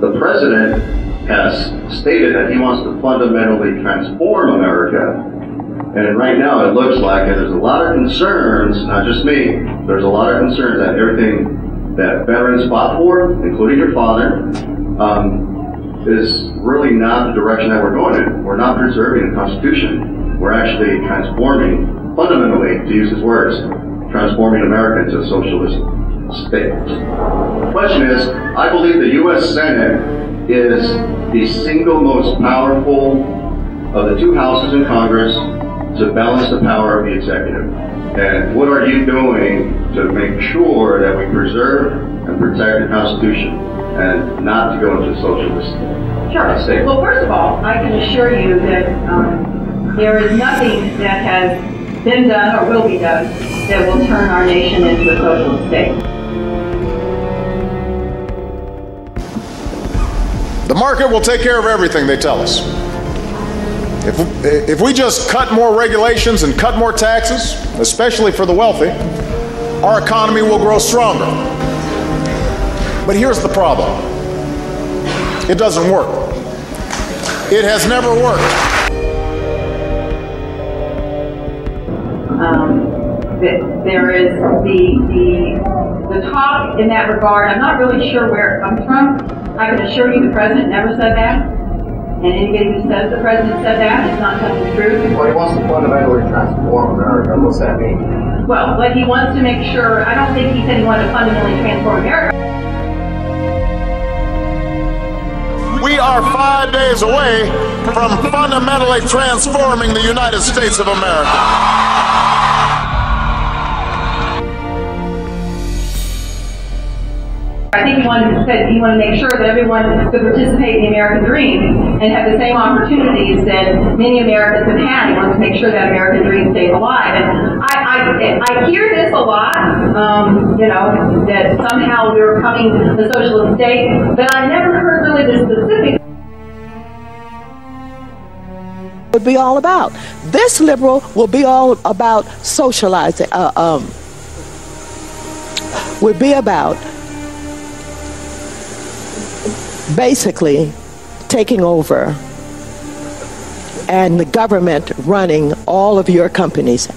The president has stated that he wants to fundamentally transform America. And right now it looks like, and there's a lot of concerns, not just me, there's a lot of concerns that everything that veterans fought for, including your father, is really not the direction that we're going in. We're not preserving the Constitution. We're actually transforming, fundamentally, to use his words, transforming America into a socialist state. The question is, I believe the U.S. Senate is the single most powerful of the two houses in Congress to balance the power of the executive. And what are you doing to make sure that we preserve and protect the Constitution and not to go into a socialist state? Well, first of all, I can assure you that there is nothing that has been done or will be done that will turn our nation into a socialist state. The market will take care of everything, they tell us. If we just cut more regulations and cut more taxes, especially for the wealthy, our economy will grow stronger. But here's the problem. It doesn't work. It has never worked. There is the talk in that regard. I'm not really sure where it comes from. I can assure you the president never said that. And anybody who says the president said that is not telling the truth. Well, he wants to fundamentally transform America. What's that mean? Well, but he wants to make sure, I don't think he said he wanted to fundamentally transform America. We are 5 days away from fundamentally transforming the United States of America. I think he wanted to make sure that everyone could participate in the American dream and have the same opportunities that many Americans have had. He wants to make sure that American dream stays alive. And I hear this a lot, that somehow we're coming to the socialist state, but I never heard really the specifics. Would be all about. This liberal will be all about socializing, would be about basically taking over and the government running all of your companies.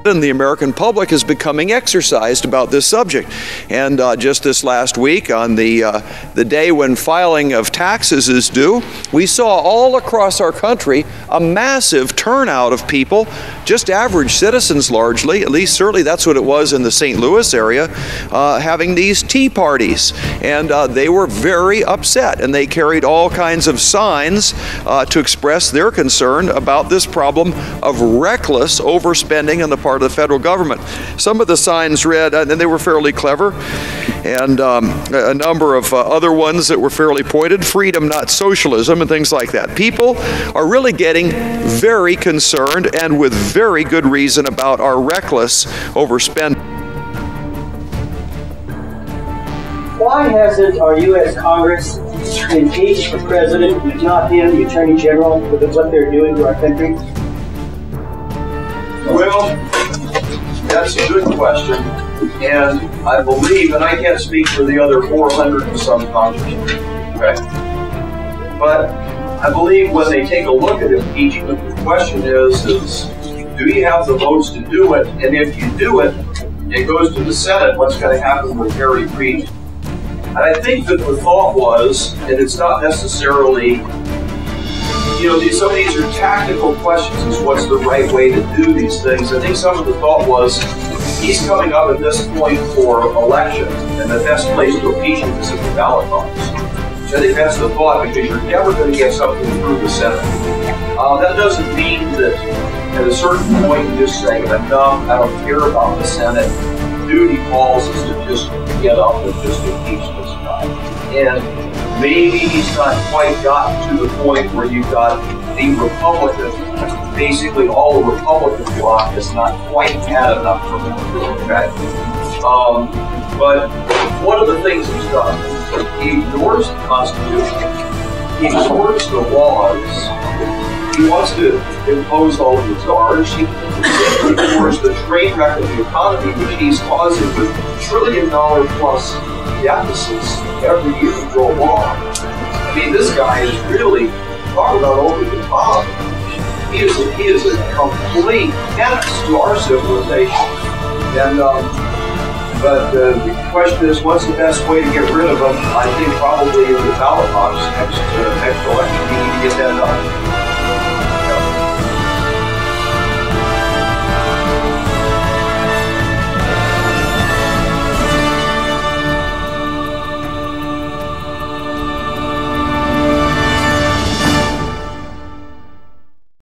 And the American public is becoming exercised about this subject. And just this last week, on the day when filing of taxes is due, we saw all across our country a massive turnout of people, just average citizens largely, at least certainly that's what it was in the St. Louis area, having these tea parties. And they were very upset, and they carried all kinds of signs to express their concern about this problem of reckless overspending on the part of the federal government. Some of the signs read, and they were fairly clever, and a number of other ones that were fairly pointed, freedom, not socialism, and things like that. People are really getting very concerned, and with very good reason, about our reckless overspending. Why hasn't our U.S. Congress impeached the president, if not him, the Attorney General, with what they're doing to our country? Well, that's a good question, and I believe, and I can't speak for the other 400 and some congressmen, okay? But I believe when they take a look at impeachment, the question is do you have the votes to do it? And if you do it, it goes to the Senate, what's going to happen with Harry Reid? And I think that the thought was, and it's not necessarily, some of these are tactical questions as what's the right way to do these things. I think some of the thought was, he's coming up at this point for election, and the best place to impeach him is at the ballot box. So I think that's the thought, because you're never going to get something through the Senate. That doesn't mean that at a certain point you just say, enough, I don't care about the Senate. Duty calls us to just get up and just impeach this guy. And maybe he's not quite gotten to the point where you've got the Republican, basically all the Republican bloc has not quite had enough for him to do, okay? But one of the things he's done, he ignores the Constitution, he ignores the laws, He wants to impose all of the czars. He enforces the train wreck of the economy, which he's causing with trillion-dollar plus deficits every year to go along. I mean, this guy is really, talk about over the top. He is a complete menace to our civilization. And but the question is, what's the best way to get rid of him? I think probably in the ballot box next election. We need to get that done.